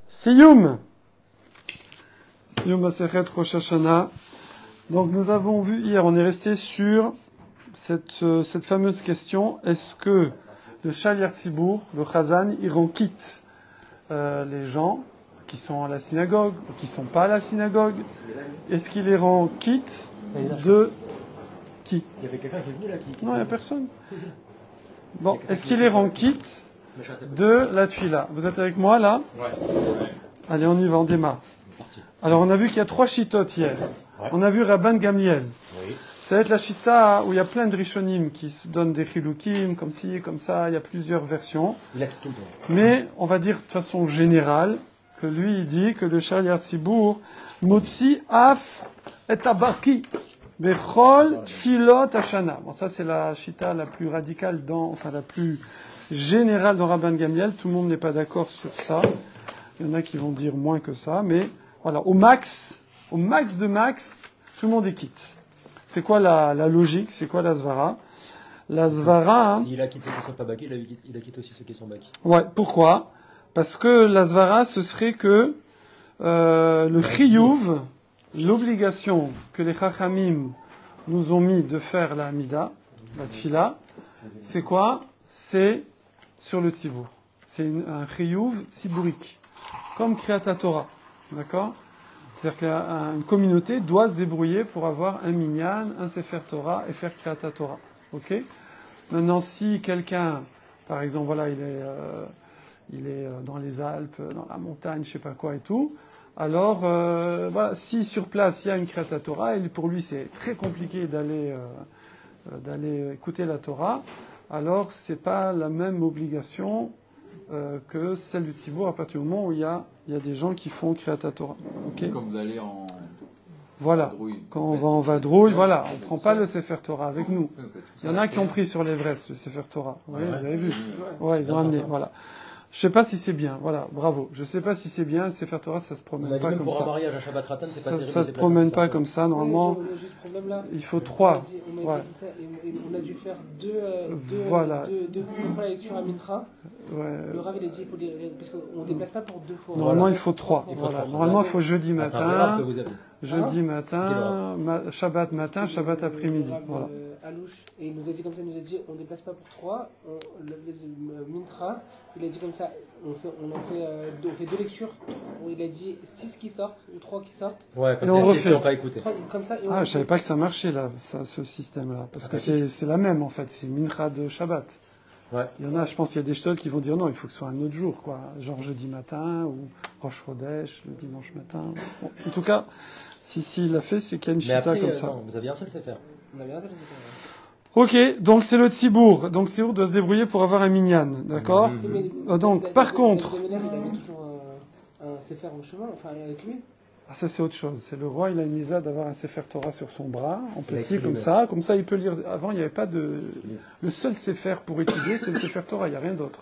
Siyum Masechet Rosh Hashanah. Donc nous avons vu hier, on est resté sur cette fameuse question, est-ce que le Shaliach Tzibour, le Chazan, il rend quitte les gens qui sont à la synagogue ou qui ne sont pas à la synagogue? Est-ce qu'il les rend quitte de qui? Il y avait quelqu'un qui est venu là qui... Non, il n'y a personne. Si. Bon, est-ce qu'il les rend quitte de la tuila? Vous êtes avec moi là? Ouais. Allez, on y va, on démarre. Alors on a vu qu'il y a 3 chitotes hier. Ouais. On a vu Rabban Gamliel. Oui. Ça va être la chita où il y a plein de rishonim qui se donnent des chilukim, comme ci, comme ça, il y a plusieurs versions. Il a tout le temps. Mais on va dire de façon générale que lui il dit que le Shaliach Tzibour motzi af et abaki bechol tfilot hashana. Bon, ça c'est la chita la plus radicale la plus générale dans Rabban Gamliel. Tout le monde n'est pas d'accord sur ça. Il y en a qui vont dire moins que ça, mais voilà, au max de max, tout le monde est quitte. C'est quoi la logique? C'est quoi la svara? La svara... S'il a quitté ceux qui sont pas baki, il a quitté aussi ceux qui sont baki. Ouais, pourquoi? Parce que la svara, ce serait que le chiyuv, l'obligation que les chachamim nous ont mis de faire la amida, la tfila, c'est quoi? C'est sur le tzibour. C'est un chiyuv tzibourique, comme Kriyat Torah. D'accord? C'est-à-dire qu'une communauté doit se débrouiller pour avoir un minyan, un sefer Torah et faire Kriyat Torah. Ok? Maintenant, si quelqu'un, par exemple, voilà, il est dans les Alpes, dans la montagne, je sais pas quoi et tout, alors, voilà, si sur place il y a une Kriyat Torah, et pour lui c'est très compliqué d'aller écouter la Torah, alors c'est pas la même obligation que celle du Tzibour à partir du moment où il y a des gens qui font Kriyat Torah. Okay? Quand vous allez en vadrouille. Quand on va en vadrouille, voilà, on ne prend pas le Sefer Torah avec nous. Il y en a qui ont pris sur l'Everest le Sefer Torah. Vous avez vu? Ouais, ils ont amené, voilà. Je sais pas si c'est bien, voilà, bravo. Je sais pas si c'est bien, le Sefer Torah, ça se promène pas comme pour ça. un mariage à Shabbat Ratan, c'est pas terrible. Ça se promène pas comme ça, normalement. Il faut 3. On a dû faire deux lectures à Mincha. Le Rav, il a dit, parce qu'on ne déplace pas pour 2 fois. Normalement, il faut 3. Voilà. Normalement, il faut jeudi matin, Shabbat matin, Shabbat après-midi. Voilà. Alouche, et il nous a dit comme ça, il nous a dit, on ne déplace pas pour 3. Mincha, il a dit comme ça, on fait 2 lectures. Il a dit 6 qui sortent, ou 3 qui sortent. Ouais, et on refait. On pas écouter. Comme ça, je savais pas que ça marchait là, ce système-là. Parce que c'est la même en fait, c'est Mincha de Shabbat. Ouais. Il y en a, je pense qu'il y a des shtots qui vont dire non, il faut que ce soit un autre jour, quoi. Genre jeudi matin, ou Rosh Chodesh, le dimanche matin. Bon, en tout cas, si il l'a fait, c'est qu'il y a une chita comme ça. Non, vous aviez un seul sefer. On avait un seul sefer. Ok, donc c'est le tzibour. Donc le tzibour doit se débrouiller pour avoir un minyan, d'accord? Donc, par contre... Il avait toujours un sefer au chemin, enfin avec lui. Ah, ça c'est autre chose. C'est le roi, il a une misa d'avoir un sefer Torah sur son bras, en petit, comme ça il peut lire. Avant, il n'y avait pas de... Le seul sefer pour étudier, c'est le sefer Torah, il n'y a rien d'autre.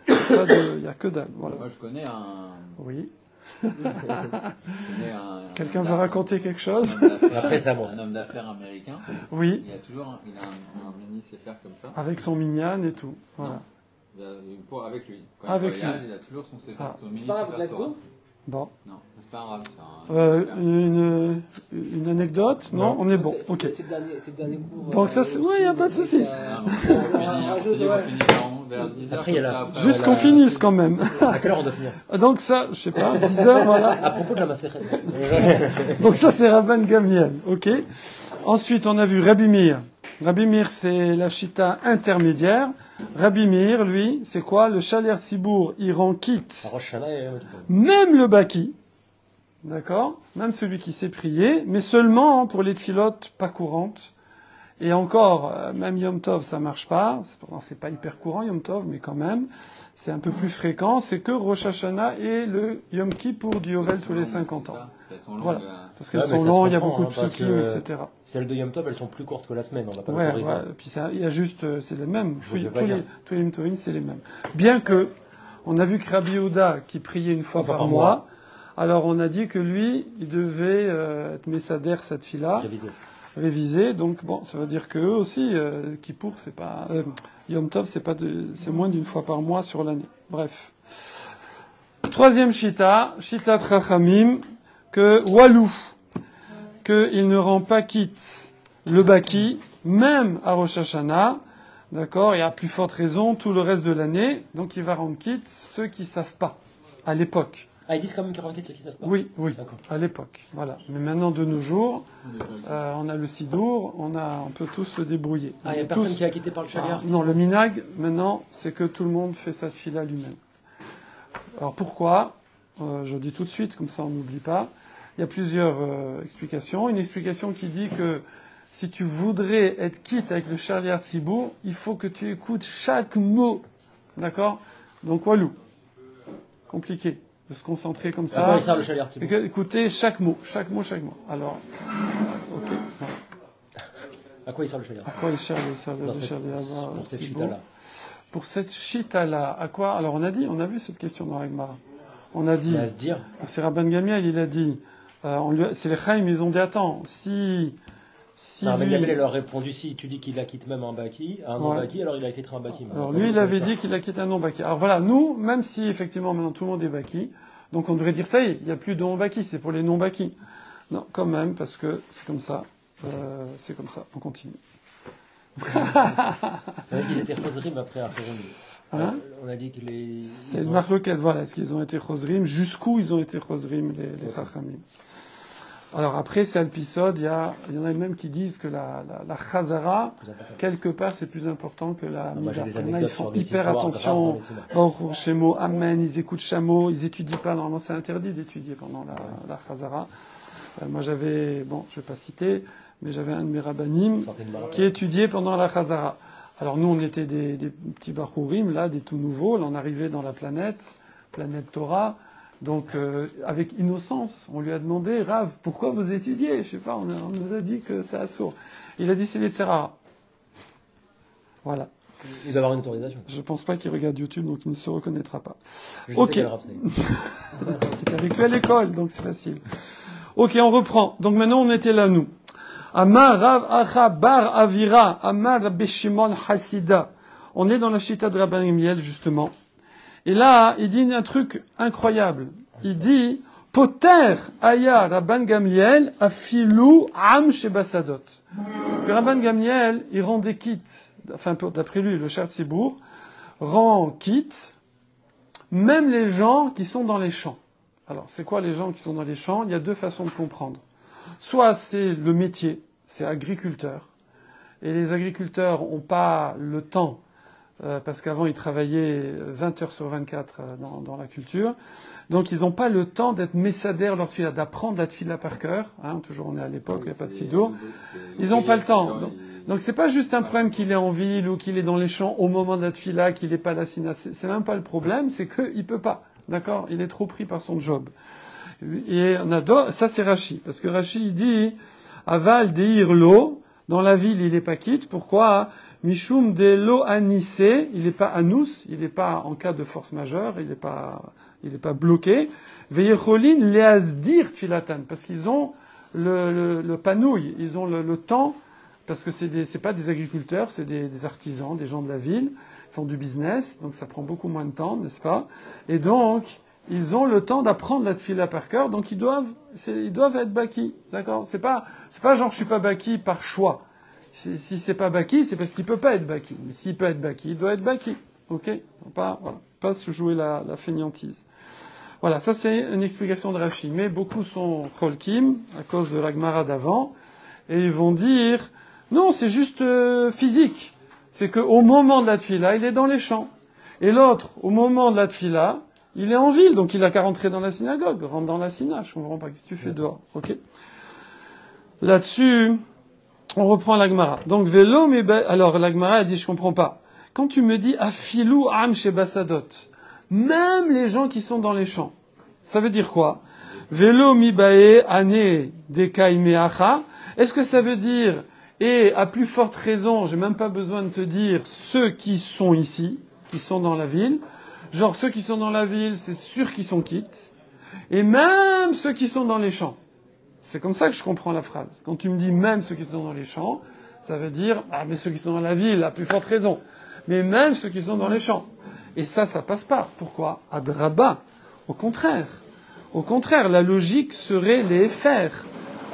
Il n'y a que dalle, voilà. Moi, je connais un... Oui. Quelqu'un veut raconter quelque chose? Après, c'est à moi. Un homme d'affaires américain. Oui. Il a un mini sefer comme ça. Avec son minyan et tout. Voilà. Avec lui. Quand avec lui. Il a toujours son sefer, son mini sefer Torah. Bon. Non, c'est pas un rave. Une anecdote? Non, on est bon. Ok. C'est le dernier cours. Donc ça, oui, il n'y a pas de souci. Après, il y a la... Juste qu'on finisse quand même. À quelle heure on doit finir? Donc ça, je sais pas, 10h, voilà. À propos de la Masechet. Donc ça, c'est Rabban Gamliel, ok. Ensuite, on a vu Rabbi Meir. Rabbi Meir, c'est la chita intermédiaire. Rabbi Meir, lui, c'est quoi? Le Shaliach Tzibour, il rend quitte même le baki, d'accord? Même celui qui sait prier, mais seulement pour les tfilotes pas courantes. Et encore, même Yom Tov, ça marche pas. C'est pas hyper courant, Yom Tov, mais quand même, c'est un peu plus fréquent. C'est que Rosh Hashanah et le Yom Kippour du Yovel tous les 50 ans. Voilà. Parce qu'elles sont longues, il y a beaucoup de psukim, etc. Celles de Yom Tov, elles sont plus courtes que la semaine, on va pas l'autoriser. Ouais. Puis il y a juste, c'est les mêmes. Tous les Yom Tovim, c'est les mêmes. Bien que, on a vu que Rabbi Yehuda, qui priait une fois par mois, alors on a dit que lui, il devait être Messader cette fille-là. Révisé, donc bon, ça veut dire que eux aussi, Kippour, c'est pas Yom Tov, c'est moins d'une fois par mois sur l'année. Bref. Troisième shita Trachamim, que walou, qu'il ne rend pas quitte le baki, même à Rosh Hashanah, d'accord, et à plus forte raison, tout le reste de l'année, donc il va rendre quitte ceux qui savent pas, à l'époque. Ah, ils disent quand même qu'il rend quitte ceux qui savent pas. Oui, à l'époque, voilà. Mais maintenant, de nos jours, on a le Sidour, on peut tous se débrouiller. Ah, il n'y a personne qui est acquitté par le Shaliach. Non, le minag, maintenant, c'est que tout le monde fait sa fila lui-même. Alors pourquoi je dis tout de suite, comme ça on n'oublie pas. Il y a plusieurs explications. Une explication qui dit que si tu voudrais être quitte avec le Shaliach Sibour, il faut que tu écoutes chaque mot. D'accord? Donc, walou. Compliqué de se concentrer comme ça. À quoi il sert le Shaliach Sibour? Écoutez chaque mot. Alors, ok. Voilà. À quoi il sert le Shaliach? À quoi il sert le Shaliach Sibour? Pour cette chita-là, à quoi? Alors on a vu cette question dans Agmara. On a dit, c'est Rabban Gamiel, il a dit, c'est les Chaim, ils ont dit, attends, si Rabban Gamiel, il leur a répondu, si tu dis qu'il acquitte même un baki, un non-baki, alors il acquittera un baki. Alors lui, il avait dit qu'il acquitte un non-baki. Alors voilà, nous, même si effectivement maintenant tout le monde est baki, donc on devrait dire, ça y est, il n'y a plus de non-baki, c'est pour les non-baki. Non, quand même, parce que c'est comme ça, on continue. Ils étaient chosrim après Acherim. Hein? On a dit que les... C'est une marloquette, voilà. Est-ce qu'ils ont été chosrim? Jusqu'où ils ont été chosrim, les chachamim? Alors après, c'est Alpisod, il y en a même qui disent que la chazara, quelque part, c'est plus important que la mida. Ils font hyper attention. Shemo, amen, ils écoutent Shamo, ils étudient pas. Normalement, c'est interdit d'étudier pendant la chazara. Moi, je vais pas citer, mais j'avais un de mes rabbanim qui étudiait pendant la chazara. Alors nous, on était des petits bachourim, là, des tout nouveaux. Là, on arrivait dans la planète Torah. Donc, avec innocence, on lui a demandé, Rav, pourquoi vous étudiez? Je sais pas, on nous a dit que c'est assourd. Il a dit, c'est les Tzerara. Voilà. Il doit avoir une autorisation. Je pense pas qu'il regarde YouTube, donc il ne se reconnaîtra pas. Ok. T'es avec lui à l'école, donc c'est facile. Ok, on reprend. Donc maintenant, on était là, nous. Amar Rav Acha Bar Avira, Amar Rabbi Shimon Hasida. On est dans la Shita de Rabban Gamiel, justement. Et là, il dit un truc incroyable. Il dit, Poter Aya Rabban Gamiel Afilou Am Shebasadot. Que Rabban Gamiel, il rendait quitte, enfin, d'après lui, le Shar Tzibour, rend quitte, même les gens qui sont dans les champs. Alors, c'est quoi les gens qui sont dans les champs? Il y a deux façons de comprendre. Soit c'est le métier, c'est agriculteur. Et les agriculteurs n'ont pas le temps, parce qu'avant ils travaillaient 20 heures sur 24 dans la culture. Donc ils n'ont pas le temps d'être messadères leur tfila, d'apprendre la tfila par cœur. Hein, toujours on est à l'époque, il n'y a pas de sidour. Ils n'ont pas le temps. Donc c'est pas juste un problème qu'il est en ville ou qu'il est dans les champs au moment de la tfila, qu'il n'est pas la sina. C'est même pas le problème, c'est qu'il peut pas. D'accord? Il est trop pris par son job. Et on adore, ça c'est Rashi, parce que Rashi il dit Aval deir lo, dans la ville il est pas quitte. Pourquoi? Mishum de lo anissé, il n'est pas anous, il n'est pas en cas de force majeure, il n'est pas bloqué. Veyecholin leazdir tfilatan, parce qu'ils ont le panouille, ils ont le temps, parce que c'est pas des agriculteurs, c'est des artisans, des gens de la ville, ils font du business, donc ça prend beaucoup moins de temps, n'est-ce pas? Et donc ils ont le temps d'apprendre la tfila par cœur, donc ils doivent être baki, d'accord? C'est pas genre je suis pas baki par choix. Si c'est pas baki, c'est parce qu'il peut pas être baki. Mais s'il peut être baki, il doit être baki. Ok? Pas se jouer la fainéantise. Voilà, ça c'est une explication de Rashi. Mais beaucoup sont cholkim à cause de la Gemara d'avant, et ils vont dire non, c'est juste physique. C'est qu'au moment de la tfila, il est dans les champs, et l'autre, au moment de la tfila, il est en ville, donc il a qu'à rentrer dans la synagogue. Rentre dans la synagogue, je comprends pas. Qu'est-ce que tu fais dehors? Ok. Là-dessus, on reprend la Gemara. Donc, vélo, mais alors la Gemara, elle dit, je comprends pas. Quand tu me dis afilou am shebasadot, même les gens qui sont dans les champs, ça veut dire quoi? Vélo mibae ane dekaimeacha. Est-ce que ça veut dire, et à plus forte raison, j'ai même pas besoin de te dire ceux qui sont ici, qui sont dans la ville. Genre, ceux qui sont dans la ville, c'est sûr qu'ils sont quittes. Et même ceux qui sont dans les champs. C'est comme ça que je comprends la phrase. Quand tu me dis même ceux qui sont dans les champs, ça veut dire, mais ceux qui sont dans la ville, à plus forte raison. Mais même ceux qui sont dans les champs. Et ça passe pas. Pourquoi? Adraba. Au contraire. Au contraire, la logique serait les faire.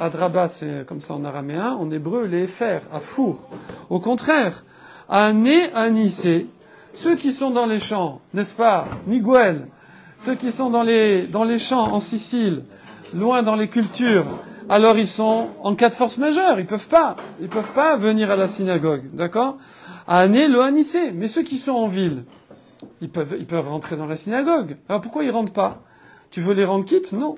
Adraba, c'est comme ça en araméen, en hébreu, les faire, à four. Au contraire, ané, anissé, ceux qui sont dans les champs, n'est-ce pas, Miguel, ceux qui sont dans les champs en Sicile, loin dans les cultures, alors ils sont en cas de force majeure, ils peuvent pas venir à la synagogue, d'accord? Ané, le anissé, mais ceux qui sont en ville, ils peuvent rentrer dans la synagogue. Alors pourquoi ils rentrent pas? Tu veux les rendre quittes? Non.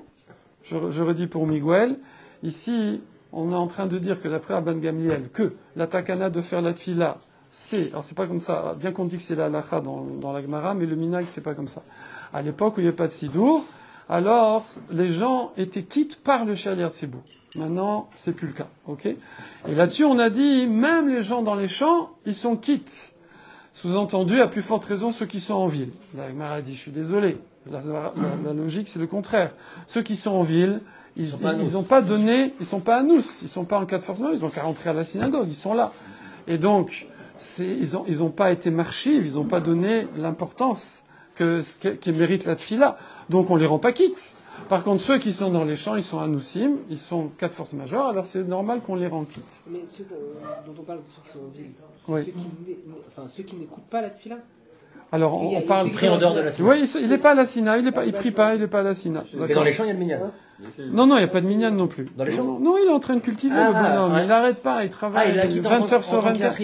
Je redis pour Miguel. Ici, on est en train de dire que d'après Rabban Gamliel, que la takana de faire la tfila, alors c'est pas comme ça, bien qu'on dit que c'est la halakha dans la Gemara, mais le minag c'est pas comme ça. À l'époque où il n'y avait pas de sidour, alors les gens étaient quittes par le shaliach tzibur. Maintenant, c'est plus le cas, ok? Et là-dessus, on a dit, même les gens dans les champs, ils sont quittes. Sous-entendu, à plus forte raison, ceux qui sont en ville. La Gemara dit, je suis désolé. La logique, c'est le contraire. Sont en ville, ils sont pas à nous, ils sont pas en cas de force majeure, ils ont qu'à rentrer à la synagogue, ils sont là. Et donc, ils ont pas été marchives, ils ont pas donné l'importance qui mérite la tfila. Donc, on les rend pas quittes. Par contre, ceux qui sont dans les champs, ils sont anoussim, ils sont cas de force majeure, alors c'est normal qu'on les rend quittes. Mais ceux dont on parle, ceux qui sont en ville, oui. ceux qui n'écoutent pas la tfila. Alors, on parle... Il prie en dehors de la Sina. Oui, il n'est pas à la Sina, il prie pas, il n'est pas à la Sina. Mais dans les champs, il y a le minyan. Non, il n'y a pas de minyan non plus. Dans les champs? Non, il est en train de cultiver, le bonhomme. Ouais. Il n'arrête pas, il travaille 20 heures sur 24.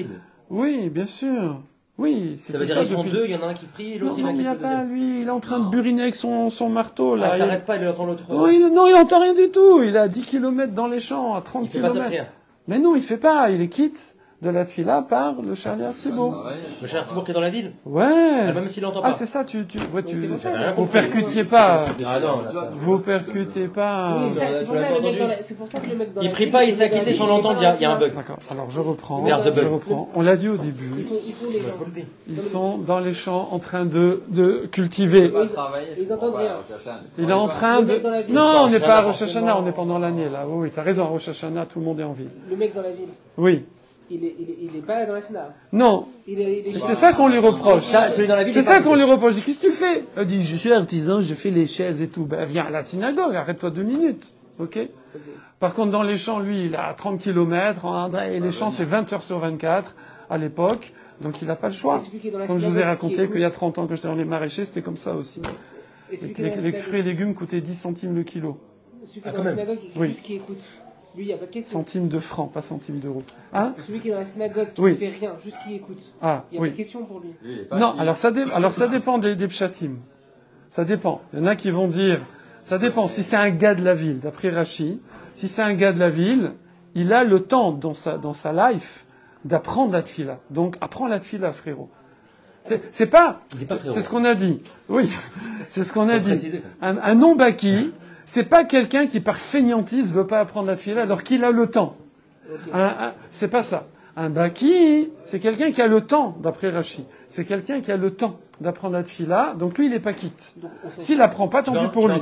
Oui, bien sûr. Oui, ça veut dire qu'ils sont deux, il y en a un qui prie, et l'autre il a il n'y a pas, lui, il est en train de buriner avec son marteau, là. Il s'arrête pas, il entend l'autre. Non, il n'entend rien du tout. Il est à 10 km dans les champs, à 30 km. Il fait pas sa prière. Mais non, il fait pas, il est quitte de la tfila par le shaliach tzibur. Le shaliach tzibur qui est dans la ville? Ouais. Même s'il l'entend pas. Ah, c'est ça, vous percutiez pas. Ah non. Vous percutez pas. C'est pour ça que le mec dans il prie pas, il s'est acquitté sans l'entendre, il y a un bug. D'accord. Alors, je reprends. bug. On l'a dit au début. Ils sont dans les champs en train de cultiver. Ils entendent rien. Il est en train de... Non, on n'est pas à Rosh Hashanah, on est pendant l'année, là. Oui, t'as raison, à Rosh Hashanah, tout le monde est en ville. Le mec dans la ville. Oui. Il est pas là dans la Sina. Non. C'est ça qu'on lui reproche. C'est ça qu'on lui reproche. Qu'est-ce que tu fais? Il dit, je suis artisan, je fais les chaises et tout. Ben, viens à la synagogue, arrête-toi 2 minutes. Ok? Par contre, dans les champs, lui, il a 30 km, et les champs, c'est 20 heures sur 24, à l'époque. Donc, il n'a pas le choix. Comme je vous ai raconté qu'il y a 30 ans que j'étais dans les maraîchers, c'était comme ça aussi. Les fruits et légumes coûtaient 10 centimes le kilo. Celui qui est dans la synagogue, juste qui écoute. Lui, il n'y a pas de question. Centimes de francs, pas centimes d'euros. Hein? Celui qui est dans la synagogue, qui ne fait rien, juste qui écoute. Ah, il n'y a pas de question pour lui. Non, alors ça dépend des pshatim. Ça dépend. Il y en a qui vont dire, ça dépend. Si c'est un gars de la ville, d'après Rashi, si c'est un gars de la ville, il a le temps dans sa life d'apprendre la tfila. Donc, apprends la tfila, frérot. C'est ce qu'on a dit. Oui. C'est ce qu'on a dit. Un non-baki, c'est pas quelqu'un qui, par fainéantise, veut pas apprendre la tfila alors qu'il a le temps. Okay. C'est pas ça. Un baki, c'est quelqu'un qui a le temps, d'après Rashi. C'est quelqu'un qui a le temps d'apprendre la tfila, donc lui, il est pas quitte. S'il apprend pas, tant pis pour lui.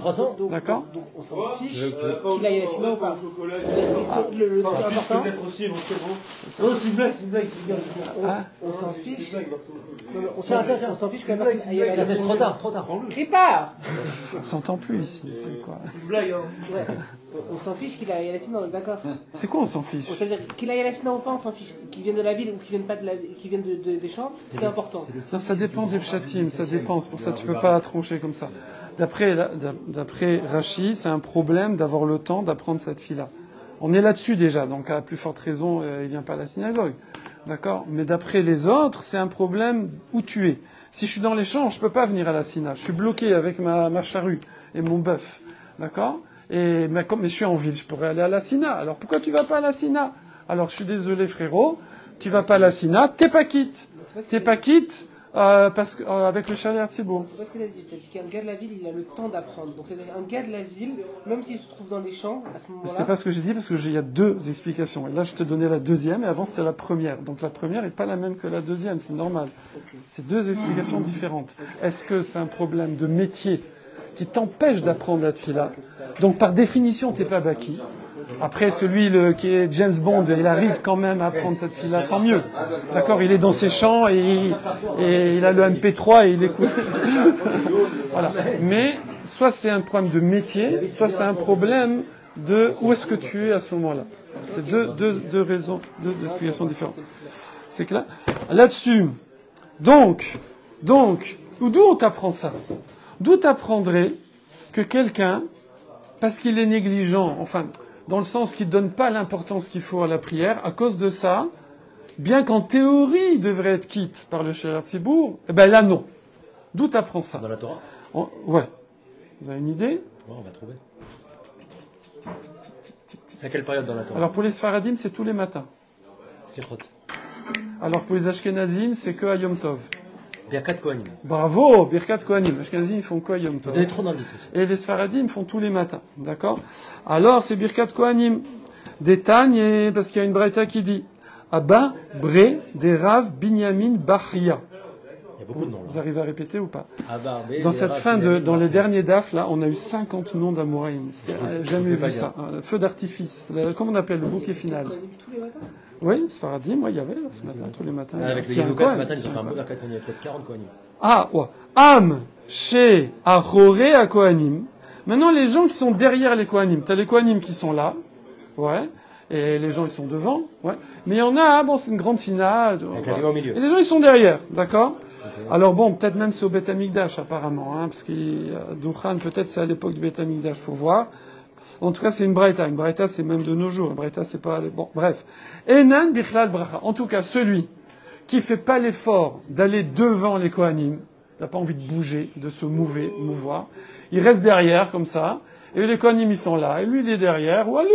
D'accord? Donc, on s'en fiche qu'il aille à la synagogue ou pas. Le truc important. On s'en fiche. On s'en fiche quand même. C'est trop tard. Crie pas! On s'entend plus ici, c'est quoi? C'est une blague, hein. Ouais. On s'en fiche qu'il aille à la synagogue, d'accord? C'est quoi on s'en fiche? C'est-à-dire qu'il aille à la synagogue ou pas, on s'en fiche. Qu'il vienne de la ville ou qu'il vienne pas qu'il vienne des champs, c'est important. Non, ça dépend des pshatim, ça dépend. C'est pour ça que tu peux pas trancher comme ça. D'après Rashi, c'est un problème d'avoir le temps d'apprendre cette fila. On est là-dessus déjà, donc à plus forte raison, il vient pas à la synagogue. D'accord? Mais d'après les autres, c'est un problème où tu es. Si je suis dans les champs, je peux pas venir à la syna. Je suis bloqué avec ma charrue et mon bœuf. D'accord? Mais je suis en ville, je pourrais aller à la syna. Alors pourquoi tu vas pas à la syna? Alors je suis désolé frérot, tu vas pas à la syna, t'es pas quitte. T'es pas quitte parce que avec le shaliach tzibur. C'est pas ce qu'il a dit. Il a dit qu'un gars de la ville, il a le temps d'apprendre. Donc c'est un gars de la ville, même s'il se trouve dans les champs, à ce moment-là. C'est pas ce que j'ai dit parce que il y a 2 explications. Et là je te donnais la deuxième et avant c'était la première. Donc la première est pas la même que la deuxième, c'est normal. Okay. C'est 2 explications différentes. Okay. Est-ce que c'est un problème de métier qui t'empêche d'apprendre la tfila? Donc par définition, t'es pas baki. Après, celui qui est James Bond, il arrive quand même à apprendre cette fila, tant mieux. D'accord, il est dans ses champs et il a le MP3 et il écoute. Voilà. Mais soit c'est un problème de métier, soit c'est un problème de où est-ce que tu es à ce moment-là. C'est deux raisons, deux explications différentes. C'est clair? Là-dessus, donc, d'où on t'apprend ça? D'où t'apprendrais que quelqu'un, parce qu'il est négligent, enfin, dans le sens qu'il ne donne pas l'importance qu'il faut à la prière, à cause de ça, bien qu'en théorie, il devrait être quitte par le Sheriat Sibour, eh ben là, non. D'où t'apprends ça? Dans la Torah? Ouais. Vous avez une idée? Ouais, on va trouver. C'est à quelle période dans la Torah? Alors pour les Sfaradim, c'est tous les matins. Slichot. Alors pour les Ashkenazim, c'est que à Yom Tov. Birkat Kohanim. Bravo, Birkat Kohanim. Les Ashkenazim, ils font quoi Yom Tov? Vous avez trop d'indices aussi. Et les Sfaradim font tous les matins. D'accord? Alors c'est Birkat Kohanim. Des Tagnes, parce qu'il y a une braïta qui dit Abba, Bre, des Rav, Binyamin, Bachia. Il y a beaucoup de noms. Vous arrivez à répéter ou pas? Abba, Bre, Dans cette Rav, fin Binyamin, dans les Bachia. derniers DAF, là, on a eu 50 noms d'Amoraïm. Jamais vu ça. Un feu d'artifice. Comment on appelle le bouquet final? Tous les matins. Oui, Sfaradim, moi, il y avait, là, ce matin, tous les matins. Avec le C'est un Yanouka, ce Kohen, matin, ils c'est ont fait un un peu Kohen. Birkat Kohanim. Il y a peut-être 40 Kohanim. Ah, ouais. Am, She, Achoré, à Kohanim. Maintenant, les gens qui sont derrière les Kohanim. T'as les Kohanim qui sont là. Ouais. Et les gens, ils sont devant. Ouais. Mais il y en a, bon, c'est une grande synode. Avec la ligne au milieu. Et les gens, ils sont derrière. D'accord? Alors bon, peut-être même c'est au Beth Amikdash, apparemment, hein, parce qu'il Doukhan, peut-être c'est à l'époque du Beth Amikdash, faut voir. En tout cas, c'est une braïta. Une braïta, c'est même de nos jours. Une braïta, c'est pas... Bon, bref. Enan bichlal bracha. En tout cas, celui qui fait pas l'effort d'aller devant les Kohanim, il n'a pas envie de bouger, de se mouvoir, il reste derrière, comme ça, et les Kohanim, ils sont là, et lui, il est derrière, walou,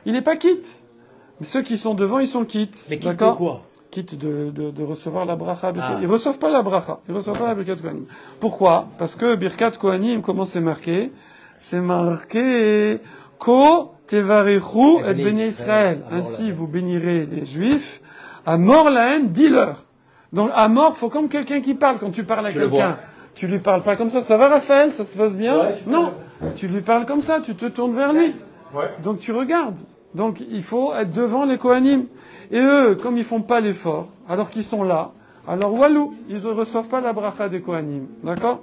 il n'est pas quitte. Mais ceux qui sont devant, ils sont quittes. Mais quitte de d'accord? quoi? Quitte de recevoir la bracha. Ah. Ils reçoivent pas la bracha. Ils reçoivent pas la Birkat Kohanim. Pourquoi? Parce que Birkat Kohanim, comment c'est marqué? C'est marqué Ko tevarechu et béni Israël. Ainsi vous bénirez les Juifs. À mort la haine, dis-leur. Donc à mort, faut comme quelqu'un qui parle. Quand tu parles à quelqu'un, tu lui parles pas comme ça. Ça va, Raphaël? Ça se passe bien? Ouais, non. Tu lui parles comme ça. Tu te tournes vers lui. Ouais. Donc tu regardes. Donc il faut être devant les Kohanim. Et eux, comme ils font pas l'effort, alors qu'ils sont là, alors walou, ils ne reçoivent pas la bracha des Kohanim. D'accord?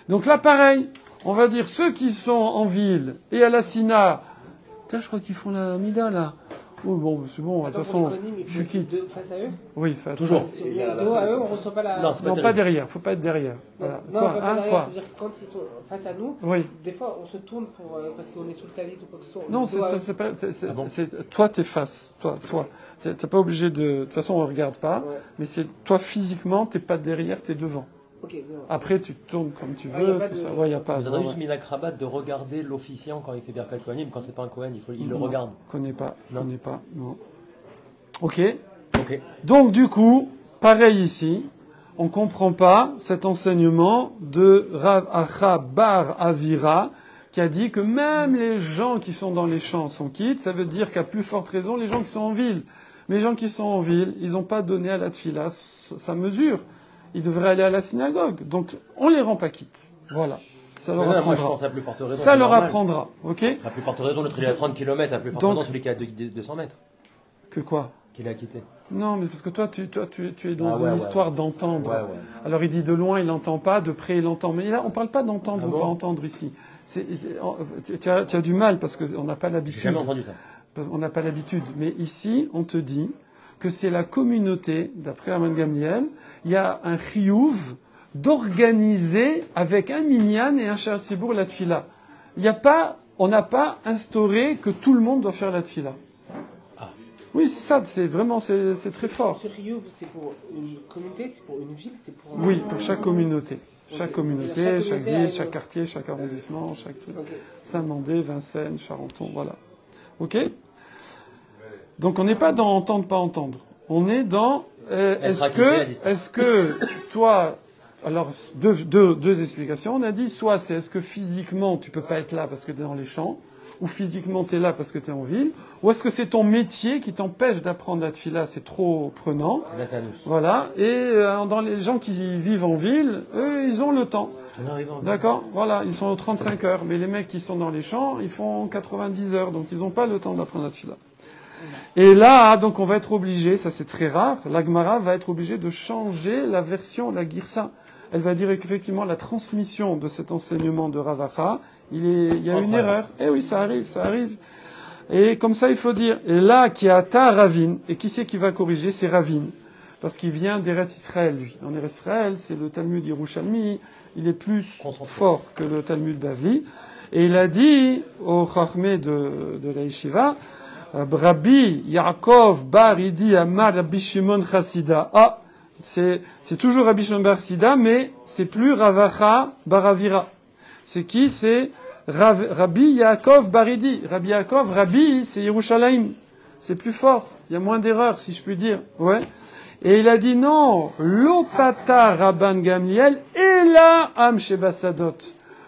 Donc là, pareil, on va dire ceux qui sont en ville et à la Sina, je crois qu'ils font la Mida là. Oh, bon, c'est bon, de toute façon, je quitte. Face à eux? Oui, face Toujours. Si on est dos à eux, on reçoit pas la... Non, c'est Non, pas derrière, faut pas être derrière. Voilà. Non, Quoi, pas hein, derrière, quoi? c'est-à-dire que quand ils sont face à nous, Oui. des fois on se tourne pour, parce qu'on est sous le talit ou quoi que ce soit. Non, c'est ça, c'est pas. Ah bon? Toi, t'es face. Toi. T'es pas obligé de. De toute façon, on regarde pas. Ouais. Mais c'est toi physiquement, t'es pas derrière, t'es devant. Ok, non. Après, tu te tournes comme tu Ah, y a veux. pas tout de- ça. Ouais, y a pas. Vous avez vu ouais. ce Minakrabat de regarder l'officiant quand il fait Birkat Kohanim, quand c'est pas un Kohen, il le regarde. Connais pas. Non. Connais pas. Non. Ok. Ok. Donc du coup, pareil ici, on comprend pas cet enseignement de Rav Acha Bar Avira qui a dit que même les gens qui sont dans les champs sont quittes. Ça veut dire qu'à plus forte raison, les gens qui sont en ville. Mais les gens qui sont en ville, ils n'ont pas donné à la tfila sa mesure. Ils devraient aller à la synagogue. Donc on les rend pas quittes. Voilà. Ça leur Moi, je apprendra. pense à plus forte raison. Ça c'est leur normal. apprendra. Ok? À plus forte raison, l'autre il est à 30 km, à plus forte Donc- raison celui qui est à 200 mètres, Que quoi? qu'il a quitté. Non, mais parce que toi, tu es dans Ah ouais, une ouais, histoire ouais. d'entendre. Ouais. Alors il dit de loin il n'entend pas, de près il entend. Mais là, on parle pas d'entendre Ah ou bon pas entendre ici. Tu as du mal parce qu'on n'a pas J'ai l'habitude. jamais entendu ça. On n'a pas l'habitude. Mais ici, on te dit que c'est la communauté, d'après Aman Gamliel, il y a un chiyuv d'organiser avec un minyan et un shar sibour la tfila. On n'a pas instauré que tout le monde doit faire la tfila. Ah. Oui, c'est ça, c'est vraiment, c'est très fort. Ce Rio, c'est pour une communauté, c'est pour une ville, c'est pour... Oui, pour chaque communauté. Chaque Ok. communauté, Chaque chaque communauté a ville, une- chaque quartier, chaque arrondissement, chaque truc. Ok. Saint-Mandé, Vincennes, Charenton, voilà. Ok? Donc on n'est pas dans entendre, pas entendre. On est dans accusé à distance. est-ce que toi, alors deux explications. On a dit soit c'est est-ce que physiquement tu peux pas être là parce que tu es dans les champs, ou physiquement tu es là parce que tu es en ville, ou est-ce que c'est ton métier qui t'empêche d'apprendre la tfila, c'est trop prenant. Là, c'est à nous. Voilà. Et dans les gens qui vivent en ville, eux, ils ont le temps. On arrive en D'accord? Voilà, ils sont aux 35 heures. Mais les mecs qui sont dans les champs, ils font 90 heures. Donc ils n'ont pas le temps d'apprendre la tfila. Et là, donc on va être obligé, ça c'est très rare, l'Agmara va être obligé de changer la version, la girsa. elle va dire qu'effectivement la transmission de cet enseignement de Ravacha, il y a une erreur. Eh oui, ça arrive. Et comme ça, il faut dire. Et là, qui a ta Ravine, et qui c'est qui va corriger? C'est Ravine. Parce qu'il vient d'Eretz Israël, lui. En Eretz Israël, c'est le Talmud Yerushalmi, il est plus fort que le Talmud Bavli. Et il a dit au Chachmé de la Yeshiva, Rabbi Yaakov Bar Idi Amar Rabbi Shimon Chassida. Ah, c'est toujours Rabbi Shimon Bar Chassida, mais c'est plus Ravacha Bar Avira. C'est qui? C'est Rabbi Yaakov Bar Idi. Rabbi Yaakov, Rabbi, c'est Yerushalayim. C'est plus fort. Il y a moins d'erreurs, si je puis dire. Ouais. Et il a dit non, l'opata Rabban Gamliel et la Am Shebasadot.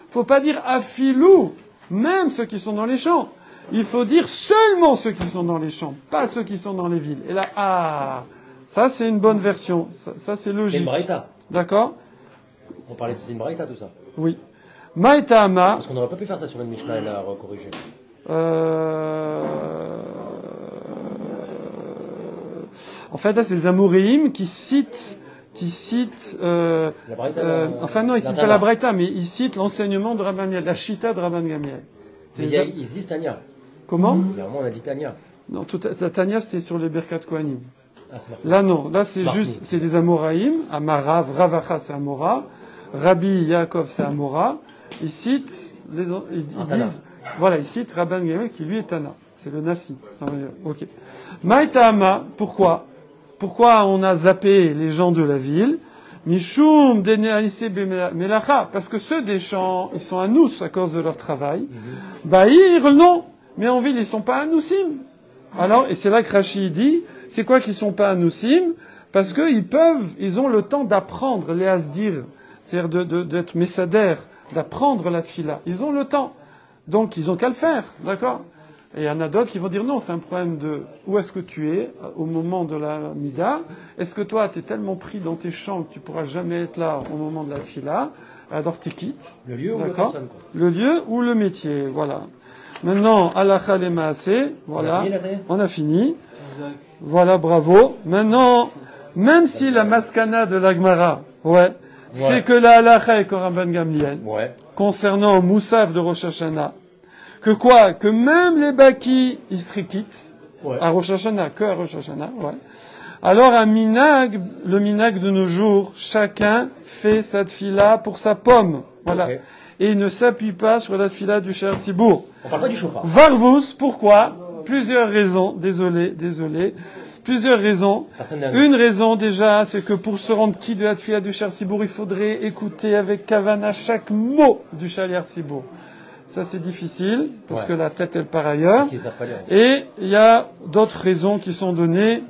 Faut pas dire afilou, même ceux qui sont dans les champs. Il faut dire seulement ceux qui sont dans les champs, pas ceux qui sont dans les villes. Et là, ça c'est une bonne version. Ça c'est logique. C'est une braïta. D'accord? On parlait de c'est une braïta tout ça. Oui. Maïta Ama. Parce qu'on n'aurait pas pu faire ça sur une Mishnah et la corriger. En fait, là, c'est les Amoréim qui citent la braïta, enfin non, ils citent pas la Braïta, mais ils citent l'enseignement de Rabban Gamliel, la Chita de Rabban Gamliel. Ils se disent Tania. Comment? Clairement, on a dit Tania. Non, la Tania, c'était sur les Birkat Kohanim. Ah, là, non. Là, c'est juste, c'est des Amoraïm. Amarav, Ravacha, c'est Amora. Rabbi Yaakov, c'est Amora. Ils citent, ils disent, voilà, ils citent Rabban Gamliel qui lui est Tana. C'est le Nassi. Ok. Maïtama, pourquoi? Pourquoi on a zappé les gens de la ville? Mishum deneanise melacha, parce que ceux des champs, ils sont à nous à cause de leur travail. Baïr, non. Mais en ville, ils sont pas à Noussim. Alors, et c'est là que Rashi dit, c'est quoi qu'ils sont pas à Noussim? Parce que ils ont le temps d'apprendre les asdir, c'est-à-dire d'être messader, d'apprendre la tfila. Ils ont le temps. Donc, ils ont qu'à le faire. D'accord? Et il y en a d'autres qui vont dire non, c'est un problème de où est-ce que tu es au moment de la Mida. Est-ce que toi, tu es tellement pris dans tes champs que tu pourras jamais être là au moment de la Fila? Alors tu quittes. Le lieu ou la personne, quoi. Le lieu ou le métier, voilà. Maintenant, Alacha le Maaseh, voilà. On a fini. Voilà, bravo. Maintenant, même si la maskana de l'Agmara, c'est que la Alacha est Rabban Gamliel, concernant Moussaf de Rosh Hashanah, que quoi? Que même les Baki, ils se quittent à Rosh Hashanah, que à Rosh Hashanah, Alors, le minag de nos jours, chacun fait sa tfila pour sa pomme. Voilà. Okay. Et il ne s'appuie pas sur la tfila du Sha'ar Tzibour. On parle pas du chauffard. Varvus, pourquoi? Plusieurs raisons. Désolé. Plusieurs raisons. Une raison, déjà, c'est que pour se rendre quitte de la tfila du Sha'ar Tzibour, il faudrait écouter avec kavana chaque mot du Sha'ar Tzibour. Ça, c'est difficile, parce que la tête, elle part ailleurs. Et il y a d'autres raisons qui sont données.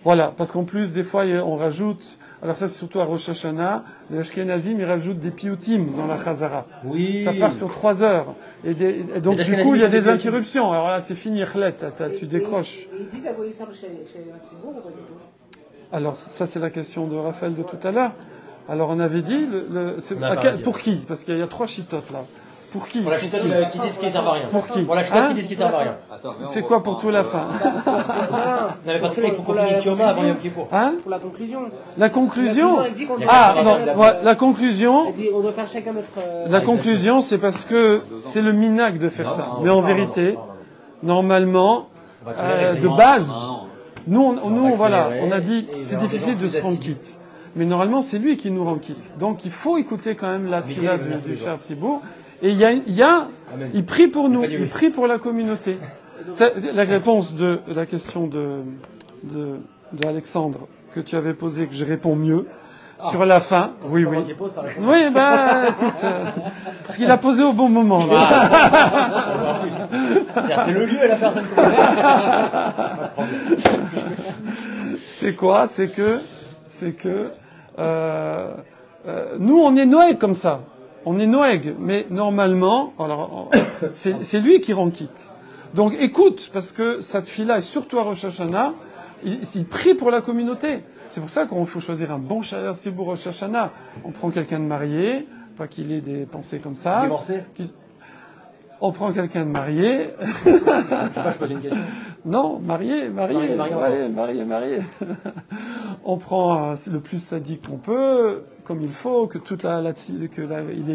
Voilà, parce qu'en plus, des fois, on rajoute, alors ça, c'est surtout à Rosh Hashanah, les Ashkenazim, ils rajoutent des piyutim dans la Chazara. Oui. Ça part sur 3 heures. Et donc, du coup, il y a des interruptions. Alors là, c'est fini, Khlet, tu décroches. Ils disent envoyer ça chez Tzibour ou pas du tout? Alors, ça, c'est la question de Raphaël de tout à l'heure. Alors, on avait dit, pour qui? Parce qu'il y a 3 chitotes, là. Pour qui? Pour la chitote qui disent qu'ils servent à rien. Pour qui? Pour la chitote qui disent qu'ils servent à rien. C'est quoi pour tout la fin? Non, mais parce que là, il faut qu'on finisse Yoma avant Yom Kippour. Pour la conclusion. La conclusion? La conclusion. On doit faire chacun notre. La conclusion, c'est parce que c'est le minag de faire ça. Mais en vérité, normalement, de base, nous, voilà, on a dit, c'est difficile de se rendre quitte. Mais normalement, c'est lui qui nous rend quitte. Donc, il faut écouter quand même la tfila du Sha'ar Tzibour. Et il prie pour nous, il prie pour la communauté. C'est la réponse de la question de Alexandre que tu avais posée, que je réponds mieux. Sur la fin, oui. Oui, écoute, parce qu'il a posé au bon moment. C'est le lieu et la personne qui C'est quoi? C'est que nous, on est Noël comme ça. On est Noël, mais normalement, alors, c'est lui qui rend quitte. Donc écoute, parce que cette fille-là, et surtout à Rosh Hashanah, il prie pour la communauté. C'est pour ça qu'il faut choisir un bon Sha'ar Tzibour Rosh Hashanah. On prend quelqu'un de marié, pas qu'il ait des pensées comme ça. Divorcé. On prend quelqu'un de marié. Je pose une question. Non, marié. On prend le plus sadique qu'on peut, comme il faut, que toute il est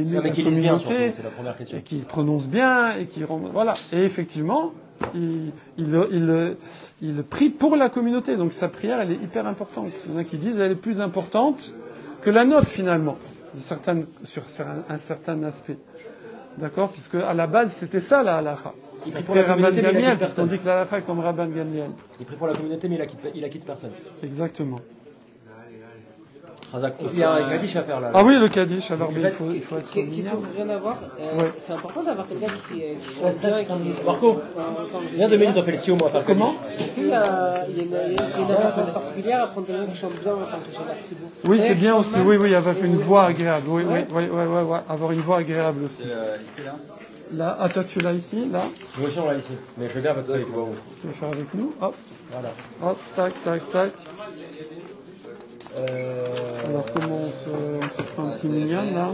élu de la communauté, c'est la première question. et qu'il prononce bien, et qu'il voilà. Et effectivement, il prie pour la communauté, donc sa prière, elle est hyper importante. Il y en a qui disent qu'elle est plus importante que la nôtre, finalement, sur un certain aspect. D'accord? Puisque à la base, c'était ça la halakha. Il prie pour la communauté, mais il acquitte personne. On dit que la halakha est comme Rabban Gamliel. Il prie pour la communauté, mais il acquitte personne. Exactement. Il y a un Kaddish à faire là. Ah oui, le Kaddish, alors il faut être Question rien à voir. Ouais. C'est important d'avoir quelqu'un qui chante bien et qui... Marco, viens 2 minutes, on fait le sioum, on va faire le Comment? Est-ce qu'il y a une importance particulière à prendre quelqu'un qui chante bien en tant que Shabbat Tzibour? Oui, c'est bien aussi. Oui, avoir une voix agréable. Oui, avoir une voix agréable aussi. Ici, là. Là, toi tu l'as ici, là. Moi aussi on l'a ici, mais je veux bien votre feuille. Tu vas faire avec nous. Hop, Voilà. hop, tac. Alors comment on se prend un petit mignon là?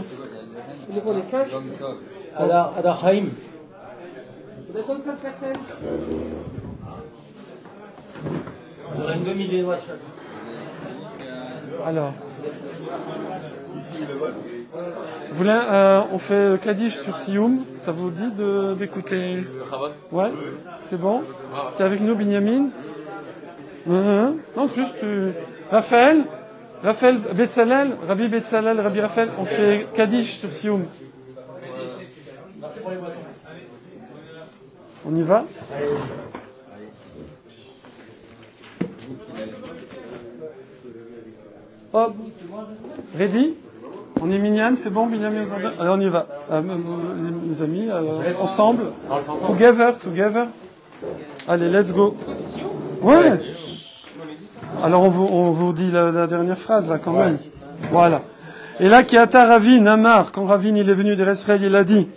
Donc on est 5. Adar Haïm. Vous êtes comme 5 personnes? Vous aurez une demi-doigt chaque. Alors. On fait le Kaddish sur Sioum. Ça vous dit d'écouter? Ouais, c'est bon. Tu es avec nous, Binyamin? Non, juste Raphaël, Betzalel, Rabbi Betzalel, Rabbi Raphaël. On fait Kaddish sur Sioum. Merci pour les boissons. On y va? Hop. Ready? On est mignon, c'est bon, Binyamin? Allez, on y va. Les amis, ensemble. Together. Allez, let's go. Ouais. Alors, on vous dit la dernière phrase, là, quand même. Voilà. Et là, Kiata Ravin, Amar, quand Ravin, il est venu d'Israël, il a dit,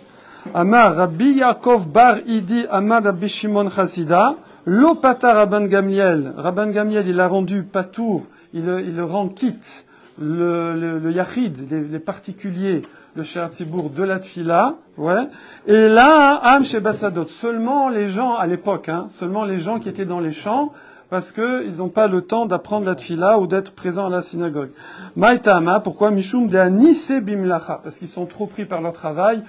Amar, Rabbi Yaakov Bar Idi, Amar Rabbi Shimon Chassida, Lo Pata Rabban Gamliel. Rabban Gamliel, il a rendu patour, il le rend quitte, le yachid, les particuliers, le She'ar Tzibour de la Tfila, ouais. Et là, Am Shebasadot, seulement les gens, à l'époque, seulement les gens qui étaient dans les champs, parce que ils n'ont pas le temps d'apprendre la Tfila ou d'être présents à la synagogue. Maïtama, pourquoi? Mishum de Anise Bimlacha, parce qu'ils sont trop pris par leur travail,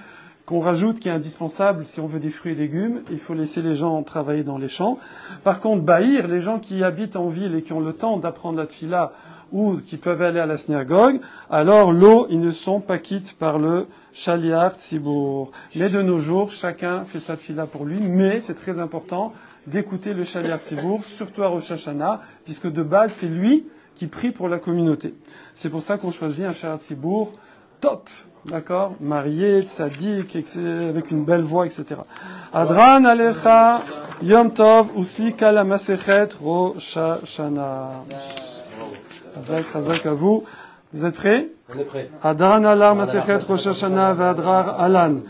qu'on rajoute qui est indispensable si on veut des fruits et légumes, il faut laisser les gens travailler dans les champs. Par contre, Bahir, les gens qui habitent en ville et qui ont le temps d'apprendre la Tfila ou qui peuvent aller à la synagogue, alors l'eau, ils ne sont pas quittes par le Shaliach Tzibour. Mais de nos jours, chacun fait sa Tfila pour lui, mais c'est très important d'écouter le Shaliach Tzibour, surtout à Rosh Hashanah, puisque de base, c'est lui qui prie pour la communauté. C'est pour ça qu'on choisit un Shaliach Tzibour top, d'accord, marié, tzaddik, avec une belle voix, etc. Adran alecha, Yom Tov, uslika la masechet Rosh Hashanah. Chazak à vous. Vous êtes prêts? On est prêts. Adran alar masechet Rosh Hashanah ve'adrar alan.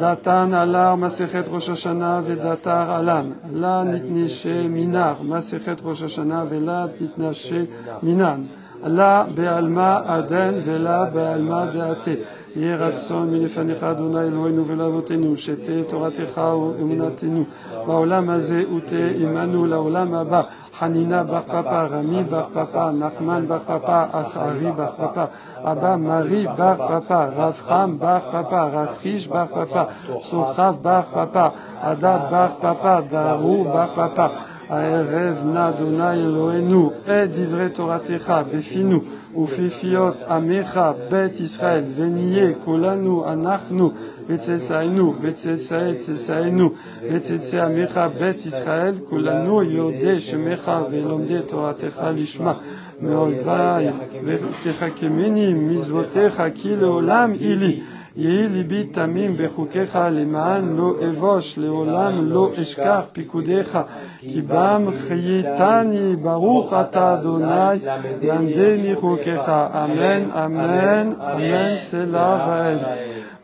Datan alar masechet Rosh Hashanah ve'datar alan. La nitnishe minar masechet Rosh Hashanah ve'la nitnashe minan. La be'alma aden ve'la be'alma de'ate. יהי רצון מלפניך אדוני אלוהינו ולאבותינו שתהא תורתך ואמונתנו בעולם הזה ותהא עמנו לעולם הבא חנינה בר פפא רמי בר פפא נחמן בר פפא אחרי בר פפא אבא מרי בר פפא רב חם בר פפא רב חיש בר פפא סוחב בר פפא עדה בר פפא דרו בר פפא הערב נא אדוני אלוהינו את דברי תורתך בפינו ופיפיות עמך בית ישראל ונהיה כולנו אנחנו וצאצאינו וצאצאי צאצאינו וצאצאי עמך בית ישראל כולנו יודעי שמך ולומדי תורתך לשמה מאויבי ותחכמני מצוותיך כי לעולם אילי יהי ליבי תמים בחוקיך למען לא אבוש לעולם לא אשכח פיקודיך כי בם חייתני ברוך אתה אדוני למדני חוקיך אמן אמן אמן סלה ועד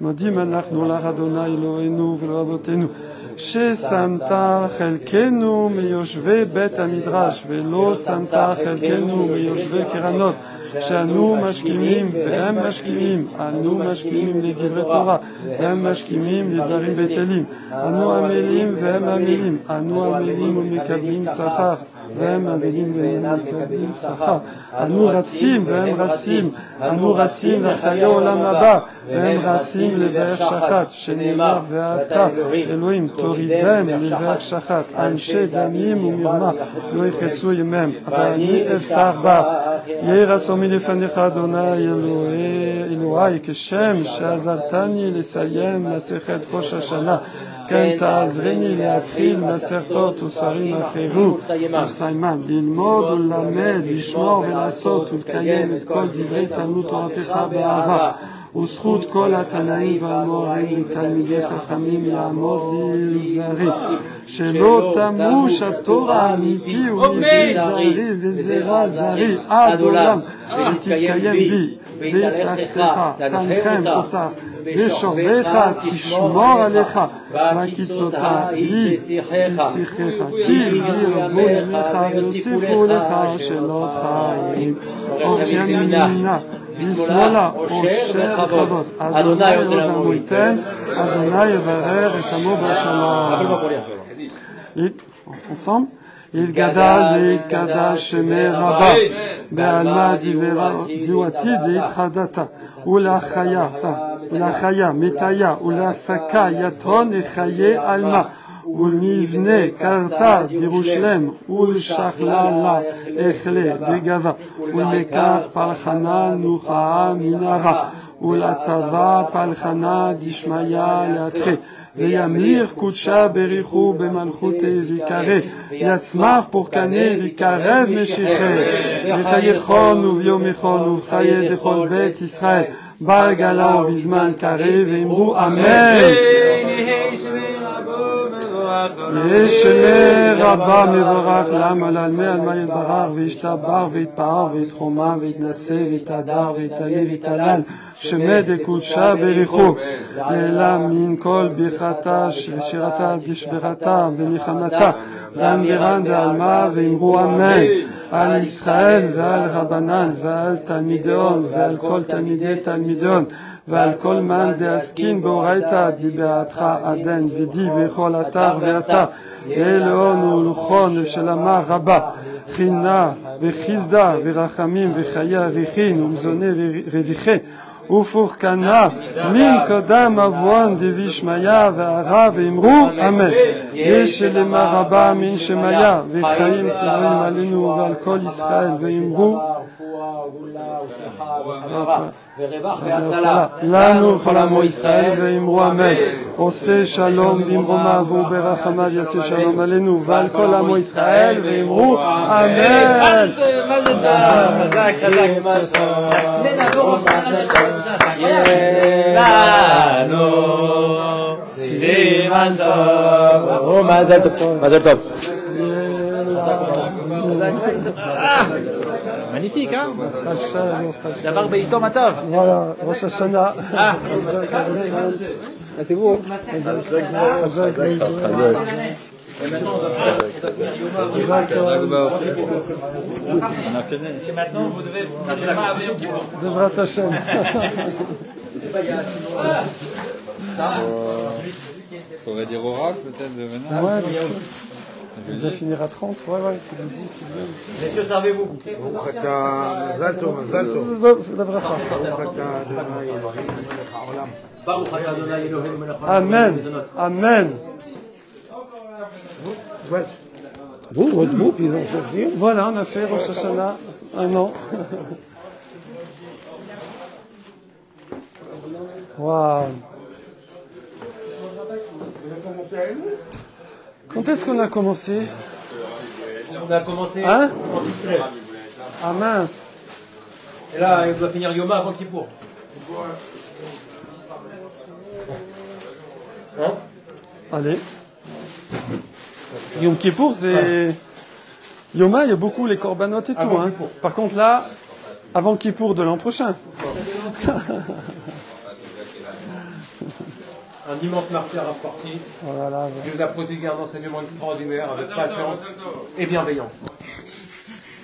מודים אנחנו לך אדוני אלוהינו ולאבותינו ששמת חלקנו מיושבי בית המדרש ולא שמת חלקנו מיושבי קרנות שאנו משכימים והם משכימים, אנו משכימים לדברי תורה והם משכימים לדברים בטלים, אנו עמלים והם עמלים, אנו עמלים ומקבלים שכר והם עמלים והם מקבלים שכר, אנו רצים והם רצים, אנו רצים לחיי עולם הבא והם רצים לבאר שחת שנאמר ואתה אלוהים תורידם לבאר שחת אנשי דמים ומרמה לא יחצו ימיהם ואני אפתח בה יהי רצון מלפניך אדוני אלוהי כשם שעזרתני לסיים מסכת ראש השנה כן תעזרני להתחיל מסכתות וספרים אחרים וסיימן ללמוד וללמד לשמור ולעשות ולקיים את כל דברי תלמוד תורתך באהבה וזכות כל התנאים והמורים ותלמידי חכמים לעמוד לי ולזרי שלא תמוש התורה מפי ומפי זרי וזרע זרי עד עולם ותתקיים בי והתלכתך תנחם אותך ושורבך תשמור עליך וקיצותה היא תשיחך כי ירבו ימיך ויוסיפו לך שאלות חיים אוכל מינה בשמאלה אושר בכבוד אדוני עוזנו ייתן אדוני יברר את עמו בשלום ensemble יתגדל ויתקדש שמי רבה בעלמא דיותי דהתחדתה ולחיה מתיה ולעסקה יתון חיי עלמא ולמבנה קרתה דירושלם ולשכללה אכלה בגבה ולמקח פלחנה נוחה מנהרה ולטבה פלחנה דשמיא להתחה וימליך קודשה בריחו במלכותי ויקרא יצמח פורקני ויקרב משיחי בחייכון וביומכון ובחיי דכל בית ישראל ברגלה ובזמן קרב ואמרו אמן יש שמי רבה מבורך למה לעלמי עלמא יתברך וישתבח ויתפאר ויתחומה ויתנשא ויתהדר ויתעלה ויתהלל שמי דקודשה בריחו לעילם מן כל ברכתה ושירתה דשברתה ונחמתה ואמבירן ועלמא ואמרו אמן על ישראל ועל רבנן ועל תלמידיון ועל כל תלמידי תלמידיון ועל כל מן דעסקין באורייתא דיבעתך עדן ודי בכל אתר ואתר אלוהון ולכון ושלמה רבה חינה וחסדה ורחמים וחיי אריכין ומזוני ורוויחי ופורקנה מן קדם אבואן דבישמיה והרע ואמרו אמן יש שלמה רבה מן שמיה וחיים תלויים עלינו ועל כל ישראל ואמרו ורווח והצלה לנו וכל עמו ישראל ואמרו אמן עושה שלום במרומיו וברחמיו יעשה שלום עלינו ועל כל עמו ישראל ואמרו אמן חזק לנו סימן טוב מזל טוב magnifique, hein? D'abord, Beïtom Atov. Voilà, Rosh Hashanah. Ah, c'est vous, hein? Et maintenant, on va faire Et maintenant, vous devez passer la main à Yom Kippour. Bezrat Hashem. Faudrait dire oracle peut-être de maintenant. Ouais, bien sûr. Il va finir à 30, ouais, tu le dis, tu le dis. Messieurs, servez-vous. Amen, Amen. Vous, votre mot, puis ils ont choisi. Voilà, on a fait Rosh Hashanah 1 an. Waouh. Quand est-ce qu'on a commencé? On a commencé hein? en Israël. Ah mince. Et là, il doit finir Yoma avant Kippour. Hein? Allez. Yom Kippour, c'est... Yoma, il y a beaucoup les corbanotes et tout. Hein. Par contre là, avant Kippour de l'an prochain. Un immense merci à Rav Porti. Voilà, Il nous a prodigué un enseignement extraordinaire avec patience et bienveillance.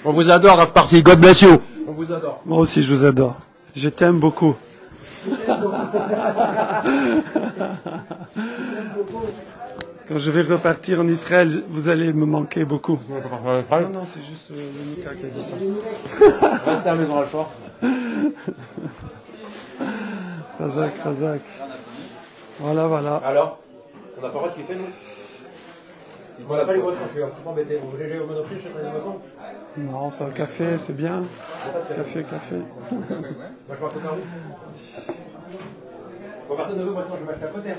On vous adore, Rav Porti. God bless you. On vous adore. Moi aussi, je vous adore. Je t'aime beaucoup. Quand je vais repartir en Israël, vous allez me manquer beaucoup. Non, non, c'est juste le Mika qui a dit ça. Restez à la maison, Alfort. Razak, Razak. Voilà, voilà. Alors, on n'a pas le droit de kiffer, nous? On n'a pas les boissons, je suis un petit peu embêté. Vous voulez les monoprix, je sais pas les boissons? Non, ça, café, c'est bien. Café, café. Moi, je vois un peu perdu. Bon, personne ne veut boisson, je vais m'acheter à côté.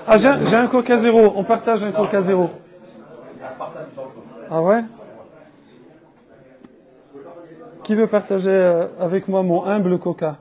Ah, j'ai un Coca Zéro. On partage un Coca Zéro. Ah ouais? Qui veut partager avec moi mon humble Coca?